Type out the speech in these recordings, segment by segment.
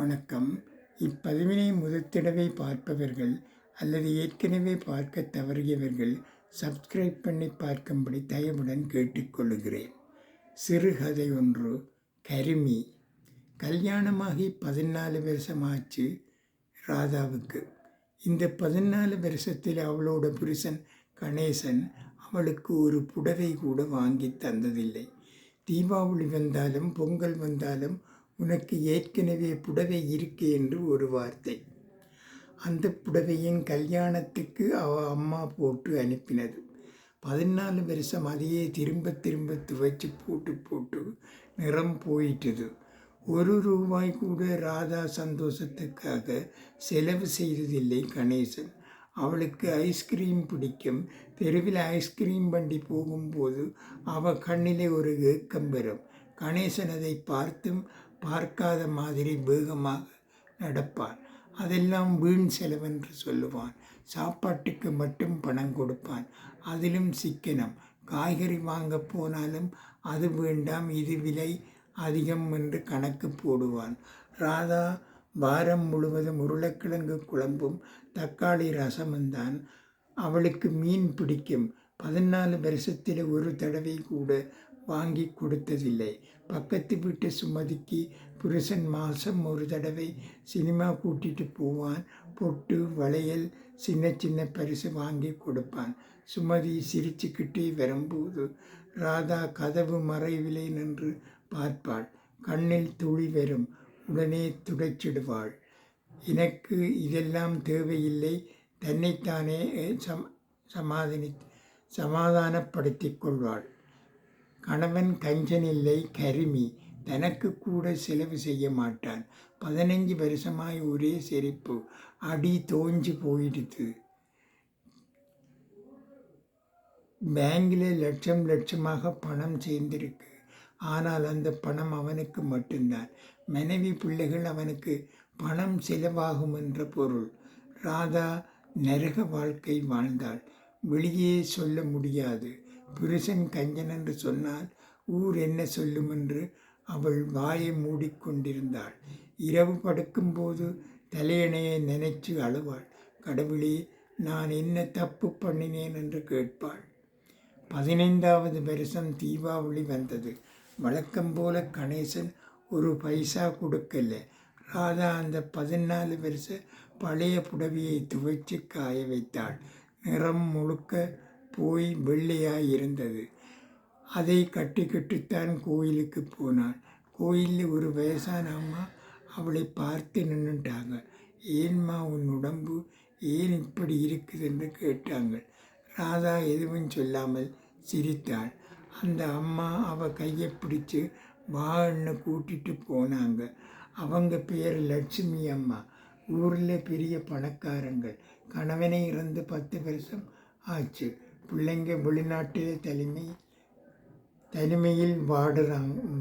வணக்கம். இப்பதிவினை முதல் தடவை பார்ப்பவர்கள் அல்லது ஏற்கனவே பார்க்க தவறியவர்கள் சப்ஸ்கிரைப் பண்ணி பார்க்கும்படி தயவுடன் கேட்டுக்கொள்கிறேன். சிறுகதை ஒன்று. கருமி. கல்யாணமாகி 14 வருஷமாச்சு ராதாவுக்கு. இந்த 14 வருஷத்தில் அவளோட புருஷன் கணேசன் அவளுக்கு ஒரு புடவை கூட வாங்கி தந்ததில்லை. தீபாவளி வந்தாலும் பொங்கல் வந்தாலும் உனக்கு ஏற்கனவே புடவை இருக்கு என்று ஒரு வார்த்தை. அந்த புடவையின் கல்யாணத்துக்கு அவள் அம்மா போட்டு அனுப்பினது. 14 வருஷம் அதையே திரும்ப திரும்ப துவைச்சி போட்டு நிறம் போயிட்டது. ₹1 கூட ராதா சந்தோஷத்துக்காக செலவு செய்ததில்லை கணேசன். அவளுக்கு ஐஸ்கிரீம் பிடிக்கும். தெருவில் ஐஸ்கிரீம் வண்டி போகும்போது அவள் கண்ணிலே ஒரு ஏக்கம் வரும். கணேசன் அதை பார்த்தும் பார்க்காத மாதிரி வேகமாக நடப்பான். அதெல்லாம் வீண் செலவென்று சொல்லுவான். சாப்பாட்டுக்கு மட்டும் பணம் கொடுப்பான். அதிலும் சிக்கனம். காய்கறி வாங்க போனாலும் அது வேண்டாம், இது விலை அதிகம் என்று கணக்கு போடுவான். ராதா வாரம் முழுவதும் உருளைக்கிழங்கு குழம்பும் தக்காளி ரசமும்தான். அவளுக்கு மீன் பிடிக்கும். 14 வருஷத்தில் ஒரு தடவை கூட வாங்கி கொடுத்ததில்லை. பக்கத்து வீட்டு சுமதிக்கு புருஷன் மாதம் ஒரு தடவை சினிமா கூட்டிகிட்டு போவான். பொட்டு வளையல் சின்ன சின்ன பரிசு வாங்கி கொடுப்பான். சுமதி சிரிச்சுக்கிட்டே வரும்போது ராதா கதவு மறைவிலே நின்று பார்ப்பாள். கண்ணில் துளி வரும். உடனே துடைச்சிடுவாள். எனக்கு இதெல்லாம் தேவையில்லை. தன்னைத்தானே சமாதானப்படுத்திக் கொள்வாள். கணவன் கஞ்சனில்லை, கருமி. தனக்கு கூட செலவு செய்ய மாட்டான். 15 வருஷமாய் ஒரே செரிப்பு. அடி தோஞ்சு போயிடுது. பேங்கில் லட்சமாக பணம் சேர்ந்திருக்கு. ஆனால் அந்த பணம் அவனுக்கு மட்டும்தான். மனைவி பிள்ளைகள் அவனுக்கு பணம் செலவாகும் என்ற பொருள். ராதா நரக வாழ்க்கை வாழ்ந்தாள். வெளியே சொல்ல முடியாது. புருஷன் கஞ்சன் என்று சொன்னால் ஊர் என்ன சொல்லும் என்று அவள் வாயை மூடிக்கொண்டிருந்தாள். இரவு படுக்கும்போது தலையணையை நினைச்சு அழுவாள். கடவுளே, நான் என்ன தப்பு பண்ணினேன் என்று கேட்பாள். 15வது வருஷம் தீபாவளி வந்தது. வழக்கம் போல கணேசன் ஒரு பைசா கொடுக்கல. ராதா அந்த 14 வருஷ பழைய புடவையை துவைச்சு காய வைத்தாள். நிறம் முழுக்க போய் வெள்ளையாய் இருந்தது. அதை கட்டிக்கிட்டுத்தான் கோயிலுக்கு போனாள். கோயிலில் ஒரு வயசான அம்மா அவளை பார்த்து நின்றுட்டாங்க. ஏன்மா உன் உடம்பு ஏன் இப்படி இருக்குது என்று கேட்டாங்க. ராதா எதுவும் சொல்லாமல் சிரித்தாள். அந்த அம்மா அவள் கையை பிடிச்சு வான்னு கூட்டிட்டு போனாங்க. அவங்க பேர் லட்சுமி அம்மா. ஊரில் பெரிய பணக்காரங்கள். கணவனை இறந்து 10 வருஷம் ஆச்சு. பிள்ளைங்க வெளிநாட்டில் தனிமையில்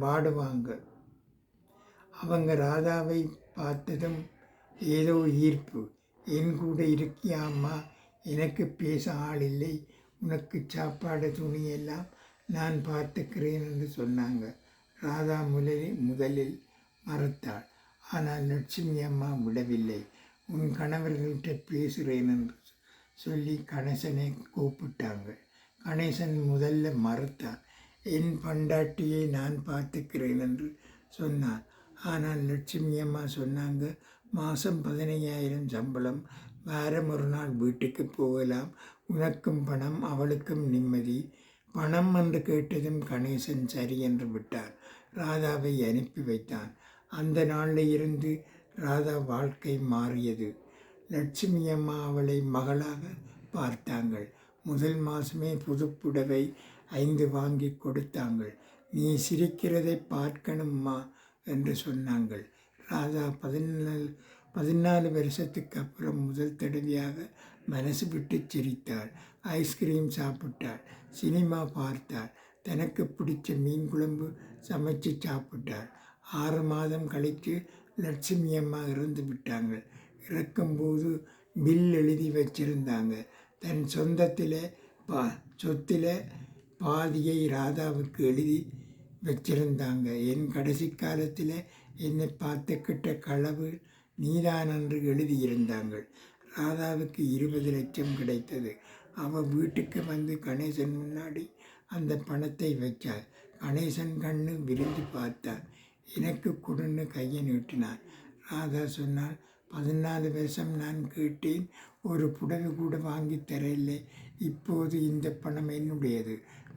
வாடுவாங்க. அவங்க ராதாவை பார்த்ததும் ஏதோ ஈர்ப்பு. என் கூட இருக்கியாம்மா, எனக்கு பேச ஆள் இல்லை, உனக்கு சாப்பாடு துணி எல்லாம் நான் பார்த்துக்கிறேன் என்று சொன்னாங்க. ராதா முதலில் மறுத்தாள். ஆனால் லட்சுமி அம்மா விடவில்லை. உன் கணவர்கள்கிட்ட பேசுகிறேன் என்று சொல்லி கணேசனை கூப்பிட்டாங்க. கணேசன் முதல்ல மறுத்தான். என் பண்டாட்டியை நான் பார்த்துக்கிறேன் என்று சொன்னான். ஆனால் லட்சுமி அம்மா சொன்னாங்க, மாதம் 15,000 சம்பளம், வாரம் ஒரு நாள் வீட்டுக்கு போகலாம், உனக்கும் பணம் அவளுக்கும் நிம்மதி. பணம் என்று கேட்டதும் கணேசன் சரி என்று விட்டான். ராதாவை அனுப்பி வைத்தான். அந்த நாளில் இருந்து ராதா வாழ்க்கை மாறியது. லட்சுமி அம்மா அவளை மகளாக பார்த்தாங்கள். முதல் மாதமே புதுப்புடவை 5 வாங்கி கொடுத்தாங்கள். நீ சிரிக்கிறதை பார்க்கணும்மா என்று சொன்னாங்கள். ராதா 14 வருஷத்துக்கு அப்புறம் முதல் தடவையாக மனசு விட்டு சிரித்தாள். ஐஸ்கிரீம் சாப்பிட்டாள். சினிமா பார்த்தாள். தனக்கு பிடிச்ச மீன் குழம்பு சமைச்சு சாப்பிட்டாள். 6 மாதம் கழித்து லட்சுமி அம்மா இறந்து விட்டாங்க. இறக்கும்போது பில் எழுதி வச்சிருந்தாங்க. தன் சொத்தில் பாதியை ராதாவுக்கு எழுதி வச்சிருந்தாங்க. என் கடைசி காலத்தில் என்னை பார்த்துக்கிட்ட களவு நீதான் என்று எழுதியிருந்தாங்கள். ராதாவுக்கு 20 லட்சம் கிடைத்தது. அவள் வீட்டுக்கு வந்து கணேசன் முன்னாடி அந்த பணத்தை வச்சாள். கணேசன் கண்ணு விரிந்து பார்த்தார். எனக்கு கொடுன்னு கையை நீட்டினான். ராதா சொன்னாள், 14 வருஷம் நான் கேட்டேன், ஒரு புடவை கூட வாங்கி தரவில்லை. இப்போது இந்த பணம் என்னுடையது.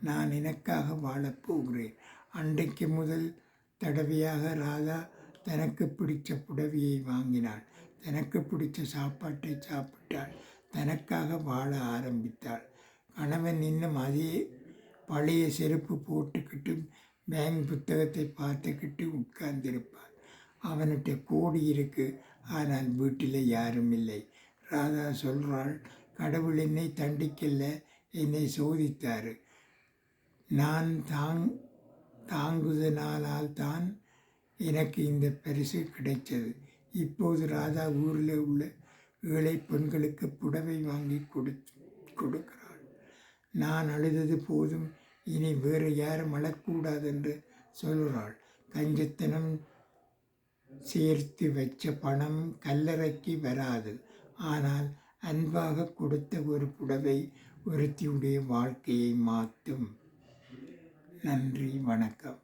நான் எனக்காக வாழப்போகிறேன். அன்றைக்கு முதல் தடவையாக ராதா தனக்கு பிடித்த புடவையை வாங்கினாள். தனக்கு பிடித்த சாப்பாட்டை சாப்பிட்டாள். தனக்காக வாழ ஆரம்பித்தாள். கணவன் இன்னும் அதே பழைய செருப்பு போட்டுக்கிட்டு பேங்க் புத்தகத்தை பார்த்துக்கிட்டு உட்கார்ந்திருப்பார். அவன்கிட்ட கோடி இருக்கு, ஆனால் வீட்டில் யாரும் இல்லை. ராதா சொல்கிறாள், கடவுள் என்னை தண்டிக்கல, என்னை சோதித்தார். நான் தாங்குதனாலால் தான் எனக்கு இந்த பரிசு கிடைத்தது. இப்போது ராதா ஊரில் உள்ள ஏழை பெண்களுக்கு புடவை வாங்கி கொடுக்கிறாள். நான் அழுதது போதும், இனி வேறு யாரும் அழக்கூடாது என்று சொல்கிறாள். கஞ்சத்தனம் சேர்த்து வச்ச பணம் கல்லறைக்கு வராது. ஆனால் அன்பாக கொடுத்த ஒரு புடவை ஒருத்தியுடைய வாழ்க்கையை மாற்றும். நன்றி, வணக்கம்.